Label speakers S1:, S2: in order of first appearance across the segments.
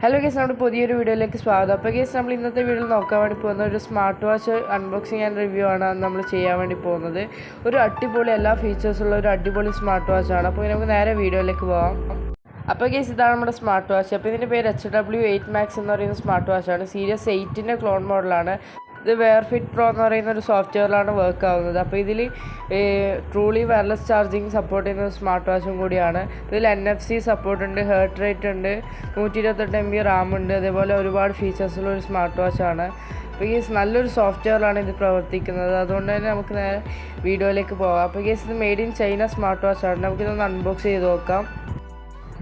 S1: Hello guys, നമ്മുടെ പുതിയൊരു വീഡിയോയിലേക്ക് സ്വാഗതം. അപ്പോൾ ഗൈസ്, നമ്മൾ ഇന്നത്തെ വീഡിയോയിൽ നോക്കാൻ വേണ്ടി പോകുന്ന ഒരു smart watch unboxing and review ആണ് നമ്മൾ ചെയ്യാൻ വേണ്ടി പോകുന്നത്. ഒരു അടിപൊളി എല്ലാ ഫീച്ചേഴ്സുള്ള ഒരു അടിപൊളി സ്മാർട്ട് വാച്ചാണ്. അപ്പോൾ നമുക്ക് നേരെ വീഡിയോയിലേക്ക് പോകാം. അപ്പോൾ ഗൈസ്, ഇതാണ് നമ്മുടെ സ്മാർട്ട് വാച്ച്. അപ്പോൾ ഇതിൻ്റെ പേര് hw8 മാക്സ് എന്ന് പറയുന്ന സ്മാർട്ട് വാച്ചാണ്. സീരീസ് 8ൻ്റെ ക്ലോൺ മോഡലാണ്. ഇത് വെയർഫിറ്റ് പ്രോ എന്ന് പറയുന്ന ഒരു സോഫ്റ്റ്വെയറിലാണ് വർക്ക് ആവുന്നത്. അപ്പോൾ ഇതിൽ ട്രൂലി വയർലെസ് ചാർജിങ് സപ്പോർട്ട് ചെയ്യുന്ന ഒരു സ്മാർട്ട് വാച്ചും കൂടിയാണ്. ഇതിൽ NFC സപ്പോർട്ട് ഉണ്ട്, ഹേർട്ട് റേറ്റ് ഉണ്ട്, 128 MB റാം ഉണ്ട്. അതേപോലെ ഒരുപാട് ഫീച്ചേഴ്സുള്ള ഒരു സ്മാർട്ട് വാച്ചാണ്. അപ്പോൾ ഈ നല്ലൊരു സോഫ്റ്റ്വെയറിലാണ് ഇത് പ്രവർത്തിക്കുന്നത്. അതുകൊണ്ട് തന്നെ നമുക്ക് നേരെ വീഡിയോയിലേക്ക് പോകാം. അപ്പോൾ ഈ ഇത് മെയ്ഡ് ഇൻ ചൈന സ്മാർട്ട് വാച്ചാണ്. നമുക്കിതൊന്ന് അൺബോക്സ് ചെയ്ത് നോക്കാം.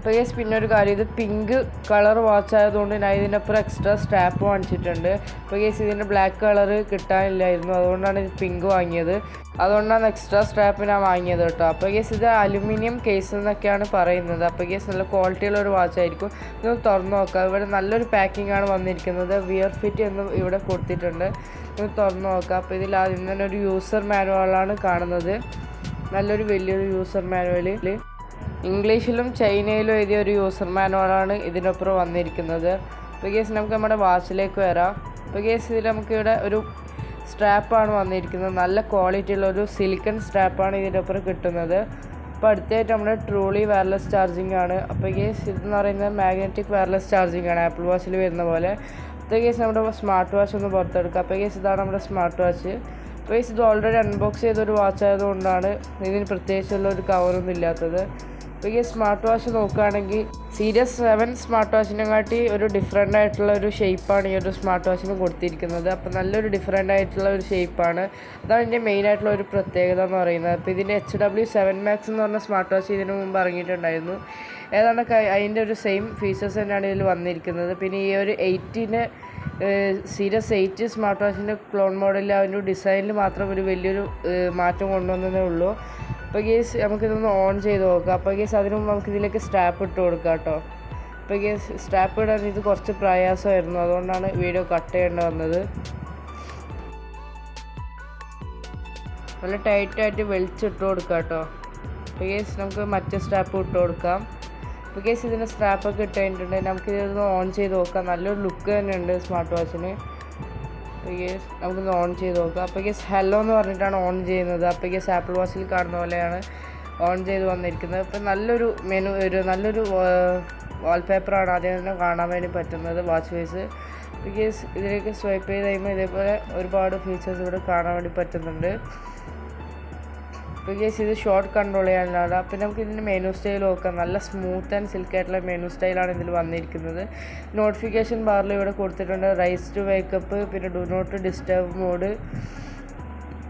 S1: അപ്പോൾ ഗൈസ്, പിന്നെ ഒരു കാര്യം, ഇത് പിങ്ക് കളർ വാച്ച് ആയതുകൊണ്ട് ഞാൻ ഇതിനപ്പുറം എക്സ്ട്രാ സ്ട്രാപ്പ് വാങ്ങിച്ചിട്ടുണ്ട്. അപ്പോൾ ഗൈസ്, ഇതിൻ്റെ ബ്ലാക്ക് കളർ കിട്ടാനില്ലായിരുന്നു, അതുകൊണ്ടാണ് ഇത് പിങ്ക് വാങ്ങിയത്. അതുകൊണ്ടാണ് എക്സ്ട്രാ സ്ട്രാപ്പ് ഞാൻ വാങ്ങിയത് കേട്ടോ. അപ്പോൾ ഗൈസ്, ഇത് അലുമിനിയം കേസ് എന്നൊക്കെയാണ് പറയുന്നത്. അപ്പോൾ ഗൈസ്, നല്ല ക്വാളിറ്റിയുള്ള ഒരു വാച്ചായിരിക്കും. ഇത് തുറന്ന് നോക്കാം. ഇവിടെ നല്ലൊരു പാക്കിംഗ് ആണ് വന്നിരിക്കുന്നത്. വിയർ ഫിറ്റ് എന്നും ഇവിടെ കൊടുത്തിട്ടുണ്ട്. ഇത് തുറന്ന് നോക്കാം. അപ്പോൾ ഇതിൽ ആദ്യം തന്നെ ഒരു യൂസർ മാനുവലാണ് കാണുന്നത്. നല്ലൊരു വലിയൊരു യൂസർ മാനുവൽ, ഇംഗ്ലീഷിലും ചൈനയിലും എഴുതിയ ഒരു യൂസർ മാനുവലാണ് ഇതിനൊപ്പം വന്നിരിക്കുന്നത്. അപ്പോൾ കേസ്, നമുക്ക് നമ്മുടെ വാച്ചിലേക്ക് വരാം. അപ്പോൾ കേസ്, ഇതിൽ നമുക്കിവിടെ ഒരു സ്ട്രാപ്പാണ് വന്നിരിക്കുന്നത്. നല്ല ക്വാളിറ്റി ഉള്ള ഒരു സിലിക്കൺ സ്ട്രാപ്പാണ് ഇതിനൊപ്പം കിട്ടുന്നത്. അപ്പോൾ അടുത്തായിട്ട് നമ്മുടെ ട്രൂലി വയർലെസ് ചാർജിങ് ആണ്. അപ്പോൾ കേസ്, ഇതെന്ന് പറയുന്നത് മാഗ്നറ്റിക് വയർലെസ് ചാർജിങ് ആണ്, ആപ്പിൾ വാച്ചിൽ വരുന്ന പോലെ. അപ്പോൾ കേസ്, നമ്മുടെ സ്മാർട്ട് വാച്ച് ഒന്ന് പുറത്തെടുക്കുക. അപ്പോൾ കേസ്, ഇതാണ് നമ്മുടെ സ്മാർട്ട് വാച്ച്. അപ്പോൾ കേസ്, ഇത് ഓൾറെഡി അൺബോക്സ് ചെയ്തൊരു വാച്ച് ആയതുകൊണ്ടാണ് ഇതിന് പ്രത്യേകിച്ചുള്ള ഒരു കവറൊന്നും ഇല്ലാത്തത്. അപ്പോൾ ഈ സ്മാർട്ട് വാച്ച് നോക്കുകയാണെങ്കിൽ സീരീസ് 7 സ്മാർട്ട് വാച്ചിനെക്കാട്ടി ഒരു ഡിഫറെൻ്റ് ആയിട്ടുള്ള ഒരു ഷേപ്പാണ് ഈ ഒരു സ്മാർട്ട് വാച്ചിന് കൊടുത്തിരിക്കുന്നത്. അപ്പോൾ നല്ലൊരു ഡിഫറെൻ്റ് ആയിട്ടുള്ള ഒരു ഷേപ്പാണ്. അതാണ് ഇതിൻ്റെ മെയിനായിട്ടുള്ള ഒരു പ്രത്യേകത എന്ന് പറയുന്നത്. അപ്പോൾ ഇതിൻ്റെ hw7 മാക്സ് എന്ന് പറഞ്ഞ സ്മാർട്ട് വാച്ച് ഇതിന് മുമ്പ് ഇറങ്ങിയിട്ടുണ്ടായിരുന്നു. ഏതാണ്ട് അതിൻ്റെ ഒരു സെയിം ഫീച്ചേഴ്സ് തന്നെയാണ് ഇതിൽ വന്നിരിക്കുന്നത്. പിന്നെ ഈ ഒരു 8ന് സീരീസ് 8 സ്മാർട്ട് വാച്ചിൻ്റെ ക്ലോൺ മോഡലിൽ അതിൻ്റെ ഡിസൈനിൽ മാത്രം ഒരു വലിയൊരു മാറ്റം കൊണ്ടുവന്നതേ ഉള്ളൂ. അപ്പോൾ ഗേസ്, നമുക്കിതൊന്ന് ഓൺ ചെയ്ത് നോക്കാം. അപ്പോൾ ഗേസ്, അതിന് മുമ്പ് നമുക്കിതിലേക്ക് സ്ട്രാപ്പ് ഇട്ട് കൊടുക്കാം കേട്ടോ. അപ്പോൾ ഗേസ്, സ്ട്രാപ്പ് ഇടാൻ ഇത് കുറച്ച് പ്രയാസമായിരുന്നു, അതുകൊണ്ടാണ് വീഡിയോ കട്ട് ചെയ്യേണ്ടി വന്നത്. നല്ല ടൈറ്റായിട്ട് വലിച്ചിട്ട് കൊടുക്കാം കേട്ടോ. അപ്പോൾ ഗേസ്, നമുക്ക് മറ്റേ സ്ട്രാപ്പ് ഇട്ട് കൊടുക്കാം. അപ്പോൾ ഗേസ്, ഇതിൻ്റെ സ്ട്രാപ്പൊക്കെ ഇട്ട് കഴിഞ്ഞിട്ടുണ്ടെങ്കിൽ നമുക്കിതൊന്ന് ഓൺ ചെയ്ത് നോക്കാം. നല്ലൊരു ലുക്ക് തന്നെ ഉണ്ട് സ്മാർട്ട് വാച്ചിന്. അപ്പോൾ ഗേസ്, നമുക്കൊന്ന് ഓൺ ചെയ്ത് നോക്കാം. അപ്പോൾ ഗേസ്, ഹലോ എന്ന് പറഞ്ഞിട്ടാണ് ഓൺ ചെയ്യുന്നത്. അപ്പോൾ ഗേസ്, ആപ്പിൾ വാച്ചിൽ കാണുന്ന പോലെയാണ് ഓൺ ചെയ്ത് വന്നിരിക്കുന്നത്. അപ്പോൾ നല്ലൊരു നല്ലൊരു വാൾപേപ്പറാണ് ആദ്യം തന്നെ കാണാൻ വേണ്ടി പറ്റുന്നത് വാച്ച് ഫേസ്. അപ്പോൾ ഗേസ്, ഇതിലേക്ക് സ്വൈപ്പ് ചെയ്ത് കഴിയുമ്പോൾ ഇതേപോലെ ഒരുപാട് ഫീച്ചേഴ്സ് ഇവിടെ കാണാൻ വേണ്ടി പറ്റുന്നുണ്ട്. അപ്പോൾ ഗേസ്, ഇത് ഷോർട്ട് കൺട്രോൾ ചെയ്യാനാണ്. അപ്പോൾ നമുക്ക് ഇതിൻ്റെ മെനു സ്റ്റൈൽ നോക്കാം. നല്ല സ്മൂത്ത് ആൻഡ് സിൽക്ക് ആയിട്ടുള്ള മെനു സ്റ്റൈലാണ് ഇതിൽ വന്നിരിക്കുന്നത്. നോട്ടിഫിക്കേഷൻ ബാറിൽ ഇവിടെ കൊടുത്തിട്ടുണ്ട് റൈസ് ടു വേക്കപ്പ്, പിന്നെ ഡു നോട്ട് ഡിസ്റ്റർബ് മോഡ്,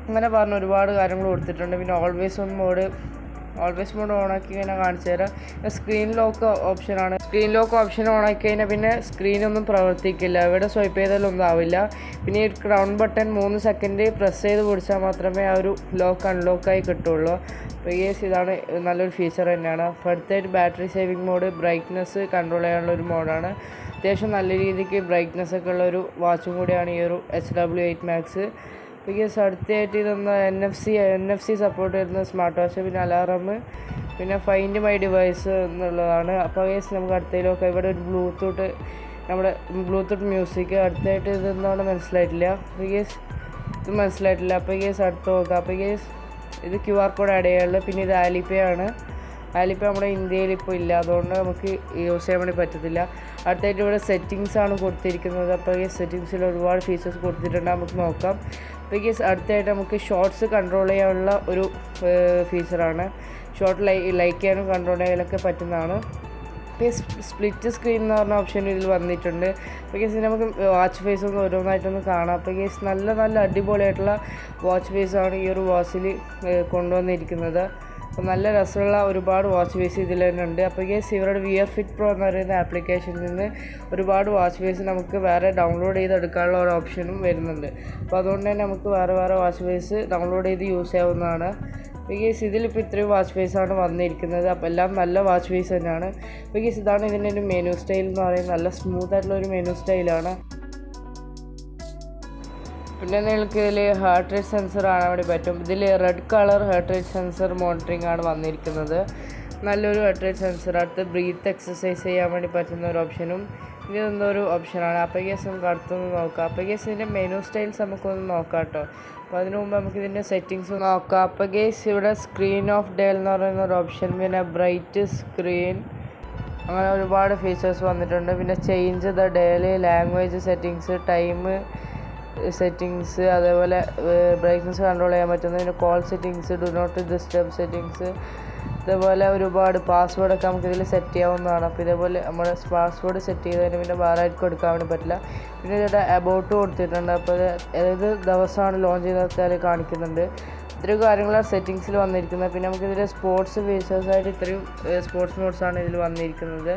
S1: അങ്ങനെ പറഞ്ഞ ഒരുപാട് കാര്യങ്ങൾ കൊടുത്തിട്ടുണ്ട്. പിന്നെ ഓൾവേസ് മോഡ് ഓണാക്കി കഴിഞ്ഞാൽ കാണിച്ചു തരാം. സ്ക്രീൻ ലോക്ക് ഓപ്ഷനാണ്. സ്ക്രീൻ ലോക്ക് ഓപ്ഷൻ ഓണാക്കി കഴിഞ്ഞാൽ പിന്നെ സ്ക്രീനൊന്നും പ്രവർത്തിക്കില്ല, ഇവിടെ സ്വൈപ്പ് ചെയ്താലൊന്നും ആവില്ല. പിന്നെ ഈ ക്രൗൺ ബട്ടൺ 3 സെക്കൻഡ് പ്രസ് ചെയ്ത് പിടിച്ചാൽ മാത്രമേ ആ ഒരു ലോക്ക് അൺലോക്കായി കിട്ടുള്ളൂ. അപ്പോൾ ഇതാണ് നല്ലൊരു ഫീച്ചർ തന്നെയാണ്. അപ്പോൾ അടുത്തായിട്ട് battery saving mode, brightness control ചെയ്യാനുള്ള ഒരു മോഡാണ്. അത്യാവശ്യം നല്ല രീതിക്ക് ബ്രൈറ്റ്നസ് ഒക്കെ ഉള്ള ഒരു വാച്ചും കൂടിയാണ് ഈ ഒരു hw8 മാക്സ്. ബിക്കോസ് അടുത്തായിട്ട് ഇതൊന്ന് NFC സപ്പോർട്ട് വരുന്ന സ്മാർട്ട് വാച്ച്, പിന്നെ അലാറം, പിന്നെ ഫൈൻഡ് മൈ ഡിവൈസ് എന്നുള്ളതാണ്. അപ്പോൾ ഗേസ്, നമുക്ക് അടുത്തതിലൊക്കെ ഇവിടെ ഒരു ബ്ലൂടൂത്ത് മ്യൂസിക്. അടുത്തായിട്ട് ഇതെന്താണ് മനസ്സിലായിട്ടില്ല. അപ്പോൾ ഗേസ്, ഇത് മനസ്സിലായിട്ടില്ല. അപ്പോൾ ഗേസ്, അടുത്ത് നോക്കാം. അപ്പോൾ ഗേസ്, ഇത് QR കോഡ് ആഡ് ചെയ്യാനുള്ളത്. പിന്നെ ഇത് ആലിപ്പേ ആണ്. ആലിപ്പേ നമ്മുടെ ഇന്ത്യയിൽ ഇപ്പോൾ ഇല്ല, അതുകൊണ്ട് നമുക്ക് യൂസ് ചെയ്യാൻ വേണ്ടി പറ്റത്തില്ല. അടുത്തായിട്ട് ഇവിടെ സെറ്റിങ്സ് ആണ് കൊടുത്തിരിക്കുന്നത്. അപ്പോൾ ഈ സെറ്റിങ്സിൽ ഒരുപാട് ഫീച്ചേഴ്സ് കൊടുത്തിട്ടുണ്ട്, നമുക്ക് നോക്കാം. അപ്പോൾ ഈ അടുത്തായിട്ട് നമുക്ക് ഷോർട്സ് കൺട്രോൾ ചെയ്യാനുള്ള ഒരു ഫീച്ചറാണ്. ഷോർട്ട് ലൈക്ക് ചെയ്യാനും കൺട്രോൾ ചെയ്യാനൊക്കെ പറ്റുന്നതാണ്. അപ്പോൾ സ്പ്ലിറ്റ് സ്ക്രീൻ എന്ന് പറഞ്ഞ ഓപ്ഷൻ ഇതിൽ വന്നിട്ടുണ്ട്. അപ്പോൾ നമുക്ക് വാച്ച് ഫേസ് ഒന്ന് ഓരോന്നായിട്ടൊന്ന് കാണാം. അപ്പോൾ നല്ല അടിപൊളിയായിട്ടുള്ള വാച്ച് ഫേസാണ് ഈ ഒരു വാച്ചിൽ കൊണ്ടുവന്നിരിക്കുന്നത്. അപ്പോൾ നല്ല രസമുള്ള ഒരുപാട് വാച്ച് ഫേസ് ഇതിൽ തന്നെ ഉണ്ട്. അപ്പോൾ ഇവരുടെ വിയർ ഫിറ്റ് പ്രോ എന്ന് പറയുന്ന ആപ്ലിക്കേഷനിൽ നിന്ന് ഒരുപാട് വാച്ച് ഫേസ് നമുക്ക് വേറെ ഡൗൺലോഡ് ചെയ്തെടുക്കാനുള്ള ഒരു ഓപ്ഷനും വരുന്നുണ്ട്. അപ്പോൾ അതുകൊണ്ട് തന്നെ നമുക്ക് വേറെ വാച്ച് ഫേസ് ഡൗൺലോഡ് ചെയ്ത് യൂസ് ചെയ്യാവുന്നതാണ്. അപ്പോൾ ഇതിലിപ്പോൾ ഇത്രയും വാച്ച് ഫേസാണ് വന്നിരിക്കുന്നത്. അപ്പോൾ എല്ലാം നല്ല വാച്ച് ഫേസ് തന്നെയാണ്. അപ്പോൾ ഇതാണ് ഇതിൻ്റെ ഒരു മെനു സ്റ്റൈൽ എന്ന് പറയുന്നത്. നല്ല സ്മൂത്ത് ആയിട്ടുള്ള ഒരു മെനു സ്റ്റൈലാണ്. പിന്നെ നിങ്ങൾക്ക് ഇതിൽ ഹാർട്ട് റേറ്റ് സെൻസർ കാണാൻ വേണ്ടി പറ്റും. ഇതിൽ red colour heart rate sensor monitoring ആണ് വന്നിരിക്കുന്നത്. നല്ലൊരു ഹെർട്ട് റേറ്റ് സെൻസർ, അടുത്ത് ബ്രീത്ത് എക്സസൈസ് ചെയ്യാൻ വേണ്ടി പറ്റുന്ന ഒരു ഓപ്ഷനും ഇനി ഇതൊന്നൊരു ഓപ്ഷനാണ്. അപ്പോൾ കേസ് നമുക്ക് അടുത്തൊന്ന് നോക്കാം. അപ്പോൾ കേസ് ഇതിൻ്റെ മെനു സ്റ്റൈൽസ് നമുക്കൊന്ന് നോക്കാം കേട്ടോ. അപ്പോൾ അതിന് മുമ്പ് നമുക്ക് ഇതിൻ്റെ സെറ്റിങ്സ് നോക്കാം. അപ്പോൾ കേസ് ഇവിടെ സ്ക്രീൻ ഓഫ് ഡേ എന്ന് പറയുന്ന ഒരു ഓപ്ഷൻ, പിന്നെ ബ്രൈറ്റ് സ്ക്രീൻ, അങ്ങനെ ഒരുപാട് ഫീച്ചേഴ്സ് വന്നിട്ടുണ്ട്. പിന്നെ change the daily language settings, time settings, അതേപോലെ ബ്രൈറ്റ്നസ് കൺട്രോൾ ചെയ്യാൻ പറ്റുന്ന, പിന്നെ call settings, do not disturb settings, ഇതേപോലെ ഒരുപാട് പാസ്വേഡൊക്കെ നമുക്കിതിൽ സെറ്റ് ചെയ്യാവുന്നതാണ്. അപ്പോൾ ഇതേപോലെ നമ്മൾ പാസ്വേഡ് സെറ്റ് ചെയ്തതിന് പിന്നെ വേറെ ആർക്കും എടുക്കാൻ വേണ്ടി പറ്റില്ല. പിന്നെ ഇതിൻ്റെ അബൌട്ട് കൊടുത്തിട്ടുണ്ട്. അപ്പോൾ ഏത് ദിവസമാണ് ലോഞ്ച് ചെയ്തൊക്കെ കാണിക്കുന്നുണ്ട്. ഇത്രയും കാര്യങ്ങളാണ് സെറ്റിങ്സിൽ വന്നിരിക്കുന്നത്. പിന്നെ നമുക്കിതിൽ സ്പോർട്സ് ഫീച്ചേഴ്സായിട്ട് ഇത്രയും സ്പോർട്സ് മോഡ്സാണ് ഇതിൽ വന്നിരിക്കുന്നത്.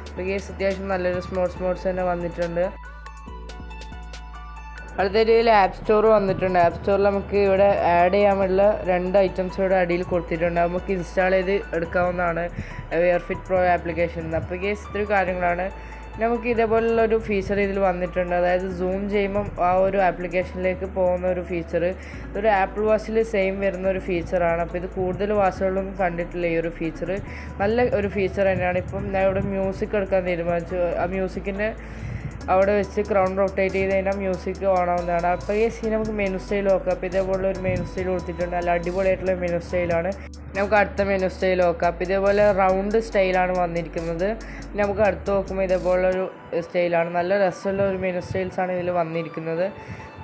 S1: അപ്പോൾ കേസ് അത്യാവശ്യം നല്ലൊരു സ്പോർട്സ് മോഡ്സ് തന്നെ വന്നിട്ടുണ്ട്. അടുത്ത രീതിയിൽ ആപ്പ് സ്റ്റോർ വന്നിട്ടുണ്ട്. ആപ്പ് സ്റ്റോറിൽ നമുക്ക് ഇവിടെ ആഡ് ചെയ്യാൻ വേണ്ടിയുള്ള 2 ഐറ്റംസ് ഇവിടെ അടിയിൽ കൊടുത്തിട്ടുണ്ട്. നമുക്ക് ഇൻസ്റ്റാൾ ചെയ്ത് എടുക്കാവുന്നതാണ് വിയർഫിറ്റ് പ്രോ ആപ്ലിക്കേഷൻ. അപ്പോൾ കേസ് ഇത്രയും കാര്യങ്ങളാണ്. നമുക്ക് ഇതേപോലുള്ളൊരു ഫീച്ചർ ഇതിൽ വന്നിട്ടുണ്ട്. അതായത് സൂം ചെയ്യുമ്പം ആ ഒരു ആപ്ലിക്കേഷനിലേക്ക് പോകുന്ന ഒരു ഫീച്ചർ, ഇതൊരു ആപ്പിൾ വാച്ചിൽ സെയിം വരുന്ന ഒരു ഫീച്ചറാണ്. അപ്പോൾ ഇത് കൂടുതൽ വാച്ചുകളിലൊന്നും കണ്ടിട്ടില്ല ഈ ഒരു ഫീച്ചർ. നല്ല ഒരു ഫീച്ചർ തന്നെയാണ്. ഇപ്പം ഞാൻ ഇവിടെ മ്യൂസിക് എടുക്കാൻ തീരുമാനിച്ചു. ആ മ്യൂസിക്കിൻ്റെ അവിടെ വെച്ച് ക്രൗൺ റൊട്ടേറ്റ് ചെയ്ത് കഴിഞ്ഞാൽ മ്യൂസിക് ഓൺ ആവുന്നതാണ്. അപ്പോൾ ഈ സീൻ നമുക്ക് മെനു സ്റ്റൈൽ നോക്കാം. അപ്പോൾ ഇതേപോലെ ഒരു മെനു സ്റ്റൈൽ കൊടുത്തിട്ടുണ്ട്. നല്ല അടിപൊളിയായിട്ടുള്ള മെനു സ്റ്റൈലാണ്. നമുക്ക് അടുത്ത മെനു സ്റ്റൈൽ നോക്കാം. അപ്പോൾ ഇതേപോലെ റൗണ്ട് സ്റ്റൈലാണ് വന്നിരിക്കുന്നത്. നമുക്ക് അടുത്ത് നോക്കുമ്പോൾ ഇതേപോലൊരു സ്റ്റൈലാണ്. നല്ല രസമുള്ള ഒരു മെനു സ്റ്റൈൽസാണ് ഇതിൽ വന്നിരിക്കുന്നത്.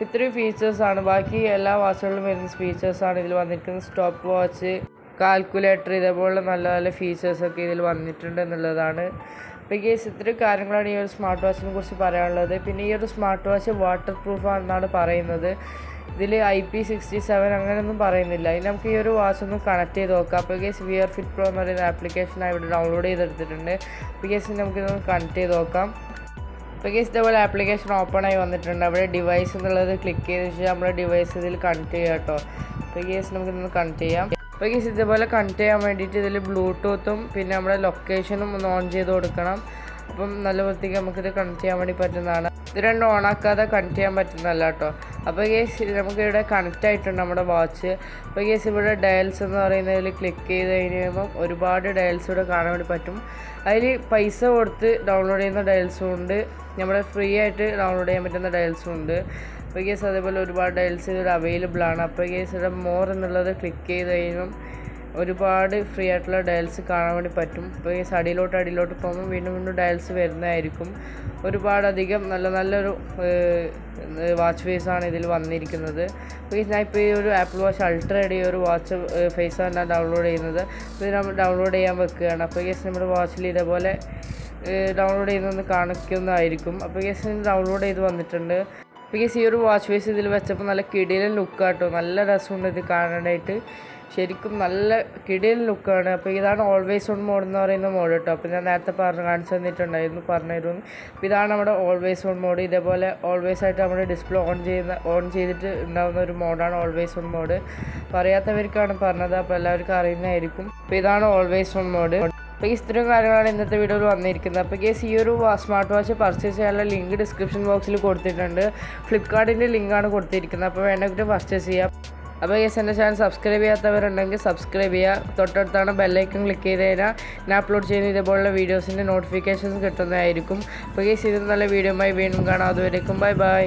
S1: ഇത്രയും ഫീച്ചേഴ്സാണ്. ബാക്കി എല്ലാ വാച്ചുകളിലും വരുന്ന ഫീച്ചേഴ്സാണ് ഇതിൽ വന്നിരിക്കുന്നത്. സ്റ്റോപ്പ് വാച്ച്, കാൽക്കുലേറ്റർ, ഇതേപോലുള്ള നല്ല നല്ല ഫീച്ചേഴ്സൊക്കെ ഇതിൽ വന്നിട്ടുണ്ട് എന്നുള്ളതാണ്. അപ്പോൾ കേസ് ഇത്രയും കാര്യങ്ങളാണ് ഈ ഒരു സ്മാർട്ട് വാച്ചിനെ കുറിച്ച് പറയാനുള്ളത്. പിന്നെ ഈ ഒരു സ്മാർട്ട് വാച്ച് വാട്ടർ പ്രൂഫാണെന്നാണ് പറയുന്നത്. ഇതിൽ IP67 അങ്ങനെയൊന്നും പറയുന്നില്ല. ഇനി നമുക്ക് ഈ ഒരു വാച്ച് ഒന്ന് കണക്ട് ചെയ്ത് നോക്കാം. അപ്പോൾ കേസ് വിയർഫിറ്റ് പ്രോ എന്ന് പറയുന്ന ആപ്ലിക്കേഷൻ ഇവിടെ ഡൗൺലോഡ് ചെയ്തെടുത്തിട്ടുണ്ട്. അപ്പോൾ കേസ് നമുക്കിതൊന്ന് കണക്ട് ചെയ്ത് നോക്കാം. അപ്പോൾ കേസ് ഇതേപോലെ ആപ്ലിക്കേഷൻ ഓപ്പൺ ആയി വന്നിട്ടുണ്ട്. അവിടെ ഡിവൈസ് എന്നുള്ളത് ക്ലിക്ക് ചെയ്ത ശേഷം നമ്മുടെ ഡിവൈസ് ഇതിൽ കണക്ട് ചെയ്യാം കേട്ടോ. അപ്പോൾ കേസ് നമുക്കിതൊന്ന് കണക്ട് ചെയ്യാം. അപ്പോൾ കേസ് ഇതേപോലെ കണക്ട് ചെയ്യാൻ വേണ്ടിയിട്ട് ഇതിൽ ബ്ലൂടൂത്തും പിന്നെ നമ്മുടെ ലൊക്കേഷനും ഒന്ന് ഓൺ ചെയ്ത് കൊടുക്കണം. അപ്പം നല്ല വൃത്തിക്ക് നമുക്കിത് കണക്ട് ചെയ്യാൻ വേണ്ടി പറ്റുന്നതാണ്. ഇത് രണ്ടും ഓണാക്കാതെ കണക്ട് ചെയ്യാൻ പറ്റുന്നതല്ല കേട്ടോ. അപ്പോൾ കേസ് നമുക്കിവിടെ കണക്റ്റ് ആയിട്ടുണ്ട് നമ്മുടെ വാച്ച്. അപ്പോൾ കേസ് ഇവിടെ ഡയൽസ് എന്ന് പറയുന്നതിൽ ക്ലിക്ക് ചെയ്ത് കഴിയുമ്പം ഒരുപാട് ഡയൽസ് ഇവിടെ കാണാൻ വേണ്ടി പറ്റും. അതിൽ പൈസ കൊടുത്ത് ഡൗൺലോഡ് ചെയ്യുന്ന ഡയൽസും ഉണ്ട്, നമ്മുടെ ഫ്രീ ആയിട്ട് ഡൗൺലോഡ് ചെയ്യാൻ പറ്റുന്ന ഡയൽസും ഉണ്ട്. അപ്പോൾ കേസ് അതേപോലെ ഒരുപാട് ഡയൽസ് ഇവിടെ അവൈലബിൾ ആണ്. അപ്പോൾ കേസ് ഇവിടെ മോർ എന്നുള്ളത് ക്ലിക്ക് ചെയ്ത് കഴിയുമ്പം ഒരുപാട് ഫ്രീ ആയിട്ടുള്ള ഡയൽസ് കാണാൻ വേണ്ടി പറ്റും. ഇപ്പോൾ കേസ് അടിയിലോട്ട് പോകുമ്പോൾ വീണ്ടും വീണ്ടും ഡയൽസ് വരുന്നതായിരിക്കും. ഒരുപാടധികം നല്ലൊരു വാച്ച് ഫേസാണ് ഇതിൽ വന്നിരിക്കുന്നത്. അപ്പോൾ ഞാൻ ഇപ്പോൾ ഈ ഒരു ആപ്പിൾ വാച്ച് അൾട്രയുടെ ഈ ഒരു വാച്ച് ഫേസാണ് ഞാൻ ഡൗൺലോഡ് ചെയ്യുന്നത്. അപ്പോൾ ഇത് നമ്മൾ ഡൗൺലോഡ് ചെയ്യാൻ വെക്കുകയാണ്. അപ്പോൾ കേസ് നമ്മുടെ വാച്ചിൽ ഇതേപോലെ ഡൗൺലോഡ് ചെയ്യുന്നതൊന്ന് കാണിക്കുന്നതായിരിക്കും. അപ്പോൾ കേസ് ഡൗൺലോഡ് ചെയ്ത് വന്നിട്ടുണ്ട്. അപ്പോൾ കേസ് ഈ ഒരു വാച്ച് ഫേസ് ഇതിൽ വെച്ചപ്പോൾ നല്ല കിടിലൻ ലുക്കാട്ടോ. നല്ല രസമുണ്ട് ഇത് കാണാനായിട്ട്. ശരിക്കും നല്ല കിടിലൻ ലുക്കാണ്. അപ്പോൾ ഇതാണ് ഓൾവേസ് ഓൺ മോഡ് എന്ന് പറയുന്ന മോഡ് കേട്ടോ. അപ്പോൾ ഞാൻ നേരത്തെ കാണിച്ചു തന്നിട്ടുണ്ടായിരുന്നു, പറഞ്ഞിരുന്നു. അപ്പോൾ ഇതാണ് നമ്മുടെ ഓൾവേസ് ഓൺ മോഡ്. ഇതേപോലെ ഓൾവേസ് ആയിട്ട് നമ്മുടെ ഡിസ്പ്ലേ ഓൺ ചെയ്തിട്ട് ഉണ്ടാകുന്ന ഒരു മോഡാണ് ഓൾവേസ് ഓൺ മോഡ്. പറയാത്തവർക്കാണ് പറഞ്ഞത്, അപ്പോൾ എല്ലാവർക്കും അറിയുന്നതായിരിക്കും. അപ്പോൾ ഇതാണ് ഓൾവേസ് ഓൺ മോഡ്. അപ്പോൾ ഇത്രയും കാര്യങ്ങളാണ് ഇന്നത്തെ വീഡിയോയിൽ വന്നിരിക്കുന്നത്. അപ്പോൾ കേസ് ഈ ഒരു സ്മാർട്ട് വാച്ച് പർച്ചേസ് ചെയ്യാനുള്ള ലിങ്ക് ഡിസ്ക്രിപ്ഷൻ ബോക്സിൽ കൊടുത്തിട്ടുണ്ട്. ഫ്ലിപ്കാർട്ടിൻ്റെ ലിങ്കാണ് കൊടുത്തിരിക്കുന്നത്. അപ്പോൾ വേണമെങ്കിൽ പർച്ചേസ് ചെയ്യാം. അപ്പോൾ കേസ് എൻ്റെ ചാനൽ സബ്സ്ക്രൈബ് ചെയ്യാത്തവരുണ്ടെങ്കിൽ സബ്സ്ക്രൈബ് ചെയ്യുക. തൊട്ടടുത്താണ് ബെല്ലൈക്കൺ ക്ലിക്ക് ചെയ്ത് കഴിഞ്ഞാൽ ഞാൻ അപ്ലോഡ് ചെയ്യുന്ന ഇതേപോലുള്ള വീഡിയോസിൻ്റെ നോട്ടിഫിക്കേഷൻസ് കിട്ടുന്നതായിരിക്കും. അപ്പോൾ കേസ് ഇത് നല്ല വീഡിയോയുമായി വീണ്ടും കാണാം. അതുവരേക്കും ബൈ ബൈ.